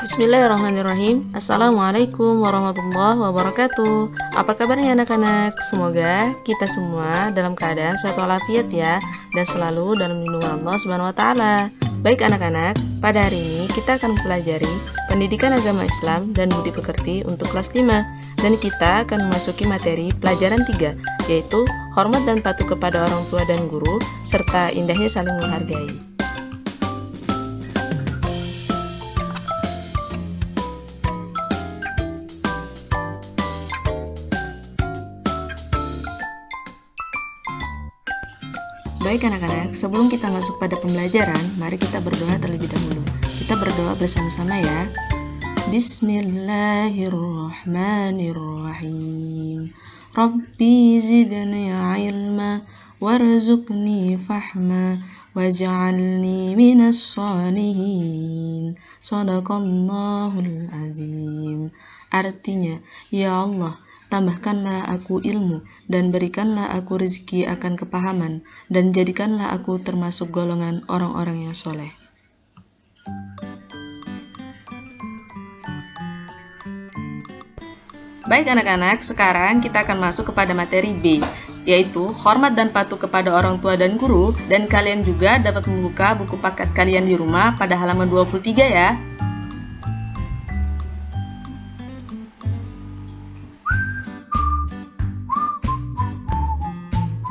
Bismillahirrahmanirrahim. Assalamualaikum warahmatullahi wabarakatuh. Apa kabarnya anak-anak? Semoga kita semua dalam keadaan sehat walafiat ya, dan selalu dalam lindungan Allah Subhanahu wa taala. Baik anak-anak, pada hari ini kita akan mempelajari pendidikan agama Islam dan budi pekerti untuk kelas 5, dan kita akan memasuki materi pelajaran 3, yaitu hormat dan patuh kepada orang tua dan guru serta indahnya saling menghargai. Baik anak-anak, sebelum kita masuk pada pembelajaran, mari kita berdoa terlebih dahulu. Kita berdoa bersama-sama ya. Bismillahirrahmanirrahim. Rabbi zidni ilma warzuqni fahma waj'alni minas shalihin. Shadaqallahul azim. Artinya, ya Allah, tambahkanlah aku ilmu dan berikanlah aku rezeki akan kepahaman, dan jadikanlah aku termasuk golongan orang-orang yang soleh. Baik anak-anak, sekarang kita akan masuk kepada materi B, yaitu hormat dan patuh kepada orang tua dan guru, dan kalian juga dapat membuka buku paket kalian di rumah pada halaman 23 ya.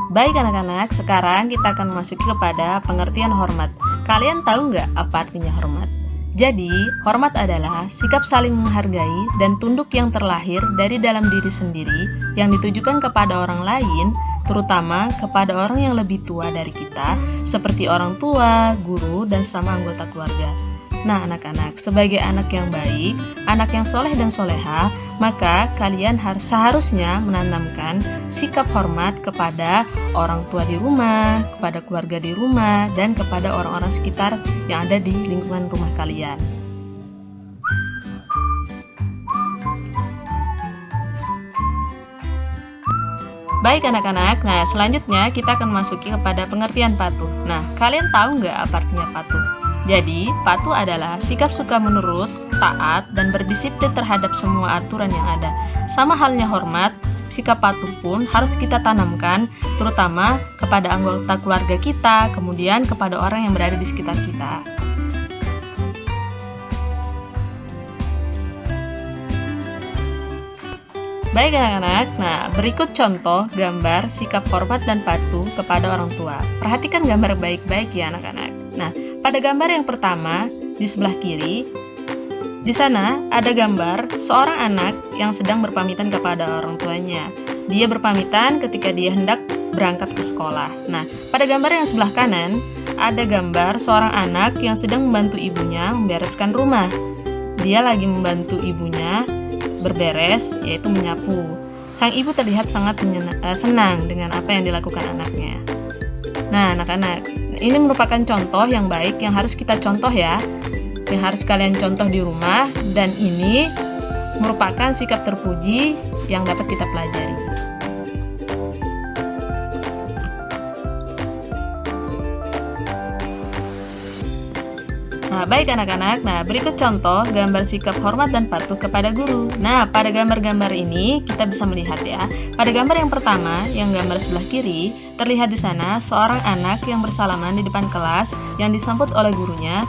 Baik anak-anak, sekarang kita akan memasuki kepada pengertian hormat. Kalian tahu nggak apa artinya hormat? Jadi, hormat adalah sikap saling menghargai dan tunduk yang terlahir dari dalam diri sendiri yang ditujukan kepada orang lain, terutama kepada orang yang lebih tua dari kita, seperti orang tua, guru, dan sama anggota keluarga. Nah anak-anak, sebagai anak yang baik, anak yang soleh dan soleha, maka kalian seharusnya menanamkan sikap hormat kepada orang tua di rumah, kepada keluarga di rumah, dan kepada orang-orang sekitar yang ada di lingkungan rumah kalian. Baik anak-anak, nah selanjutnya kita akan masuki kepada pengertian patuh. Nah, kalian tahu nggak apa artinya patuh? Jadi, patuh adalah sikap suka menurut, taat, dan berdisiplin terhadap semua aturan yang ada. Sama halnya hormat, sikap patuh pun harus kita tanamkan, terutama kepada anggota keluarga kita, kemudian kepada orang yang berada di sekitar kita. Baik anak-anak, nah berikut contoh gambar sikap hormat dan patuh kepada orang tua. Perhatikan gambar baik-baik ya anak-anak. Nah, pada gambar yang pertama, di sebelah kiri, di sana ada gambar seorang anak yang sedang berpamitan kepada orang tuanya. Dia berpamitan ketika dia hendak berangkat ke sekolah. Nah, pada gambar yang sebelah kanan, ada gambar seorang anak yang sedang membantu ibunya membereskan rumah. Dia lagi membantu ibunya berberes, yaitu menyapu. Sang ibu terlihat sangat senang dengan apa yang dilakukan anaknya. Nah, anak-anak, ini merupakan contoh yang baik yang harus kita contoh ya, yang harus kalian contoh di rumah, dan ini merupakan sikap terpuji yang dapat kita pelajari. Nah, baik anak-anak, nah berikut contoh gambar sikap hormat dan patuh kepada guru. Nah, pada gambar-gambar ini kita bisa melihat ya. Pada gambar yang pertama, yang gambar sebelah kiri, terlihat di sana seorang anak yang bersalaman di depan kelas yang disambut oleh gurunya.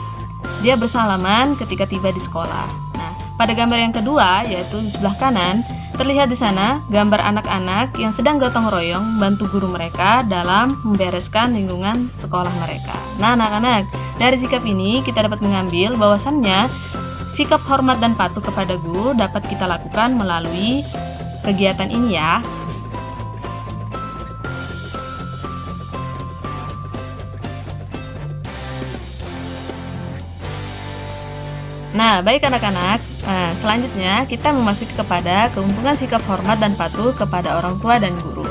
Dia bersalaman ketika tiba di sekolah. Nah, pada gambar yang kedua, yaitu di sebelah kanan, terlihat di sana gambar anak-anak yang sedang gotong royong bantu guru mereka dalam membereskan lingkungan sekolah mereka. Nah, anak-anak, dari sikap ini kita dapat mengambil bahwasannya sikap hormat dan patuh kepada guru dapat kita lakukan melalui kegiatan ini ya. Nah, baik anak-anak, selanjutnya kita memasuki kepada keuntungan sikap hormat dan patuh kepada orang tua dan guru.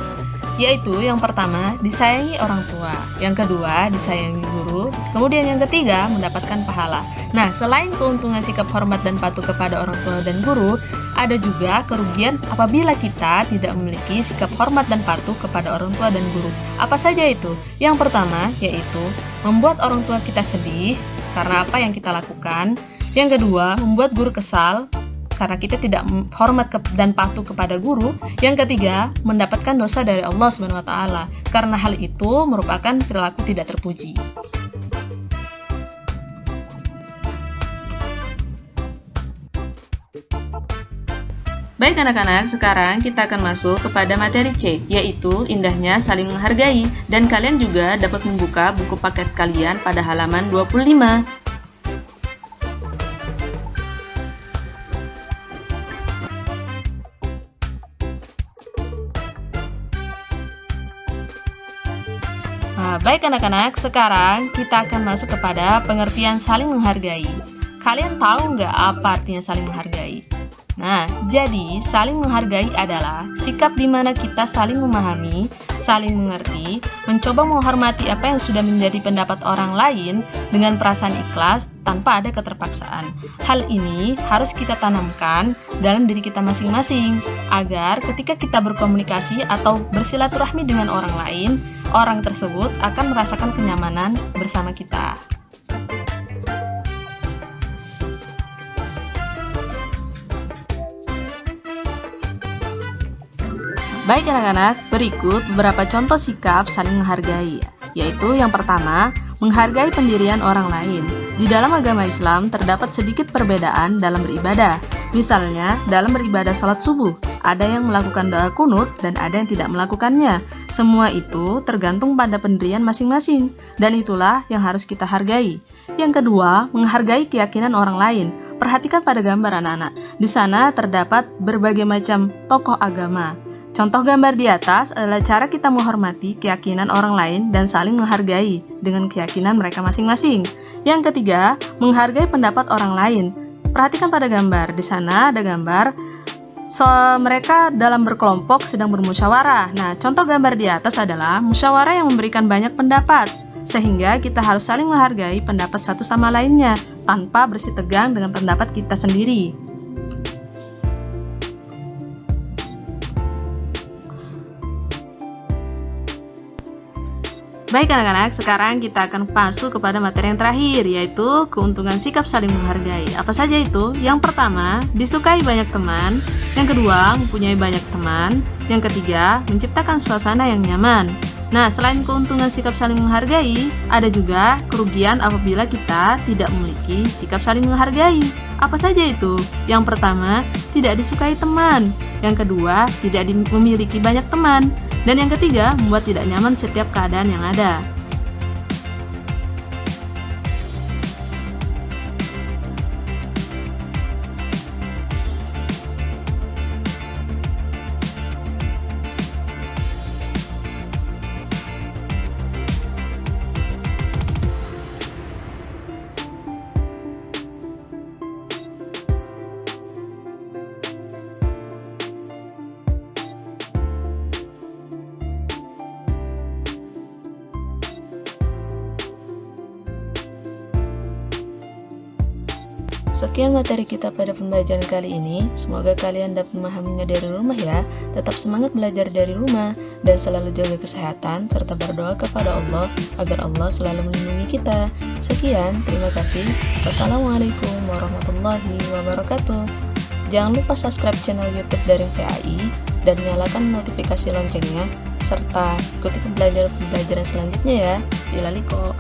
Yaitu yang pertama, disayangi orang tua, yang kedua, disayangi guru, kemudian yang ketiga, mendapatkan pahala. Nah, selain keuntungan sikap hormat dan patuh kepada orang tua dan guru, ada juga kerugian apabila kita tidak memiliki sikap hormat dan patuh kepada orang tua dan guru. Apa saja itu? Yang pertama, yaitu membuat orang tua kita sedih karena apa yang kita lakukan. Yang kedua, membuat guru kesal karena kita tidak hormat dan patuh kepada guru. Yang ketiga, mendapatkan dosa dari Allah Subhanahu wa taala karena hal itu merupakan perilaku tidak terpuji. Baik anak-anak, sekarang kita akan masuk kepada materi C, yaitu indahnya saling menghargai, dan kalian juga dapat membuka buku paket kalian pada halaman 25. Nah, baik anak-anak, sekarang kita akan masuk kepada pengertian saling menghargai. Kalian tahu nggak apa artinya saling menghargai? Nah, jadi saling menghargai adalah sikap di mana kita saling memahami, saling mengerti, mencoba menghormati apa yang sudah menjadi pendapat orang lain dengan perasaan ikhlas tanpa ada keterpaksaan. Hal ini harus kita tanamkan dalam diri kita masing-masing, agar ketika kita berkomunikasi atau bersilaturahmi dengan orang lain, orang tersebut akan merasakan kenyamanan bersama kita. Baik anak-anak, berikut beberapa contoh sikap saling menghargai, yaitu yang pertama, menghargai pendirian orang lain. Di dalam agama Islam terdapat sedikit perbedaan dalam beribadah. Misalnya, dalam beribadah salat subuh, ada yang melakukan doa kunut dan ada yang tidak melakukannya. Semua itu tergantung pada pendirian masing-masing, dan itulah yang harus kita hargai. Yang kedua, menghargai keyakinan orang lain. Perhatikan pada gambar anak-anak. Di sana terdapat berbagai macam tokoh agama. Contoh gambar di atas adalah cara kita menghormati keyakinan orang lain dan saling menghargai dengan keyakinan mereka masing-masing. Yang ketiga, menghargai pendapat orang lain. Perhatikan pada gambar, di sana ada gambar mereka dalam berkelompok sedang bermusyawarah. Nah, contoh gambar di atas adalah musyawarah yang memberikan banyak pendapat, sehingga kita harus saling menghargai pendapat satu sama lainnya tanpa bersitegang dengan pendapat kita sendiri. Baik anak-anak, sekarang kita akan masuk kepada materi yang terakhir, yaitu keuntungan sikap saling menghargai. Apa saja itu? Yang pertama, disukai banyak teman. Yang kedua, mempunyai banyak teman. Yang ketiga, menciptakan suasana yang nyaman. Nah, selain keuntungan sikap saling menghargai, ada juga kerugian apabila kita tidak memiliki sikap saling menghargai. Apa saja itu? Yang pertama, tidak disukai teman. Yang kedua, tidak memiliki banyak teman. Dan yang ketiga, membuat tidak nyaman setiap keadaan yang ada. Sekian materi kita pada pembelajaran kali ini. Semoga kalian dapat memahaminya dari rumah ya. Tetap semangat belajar dari rumah dan selalu jaga kesehatan serta berdoa kepada Allah agar Allah selalu melindungi kita. Sekian, terima kasih. Wassalamualaikum warahmatullahi wabarakatuh. Jangan lupa subscribe channel YouTube dari PAI dan nyalakan notifikasi loncengnya serta ikuti pembelajaran selanjutnya ya. Ilaliko.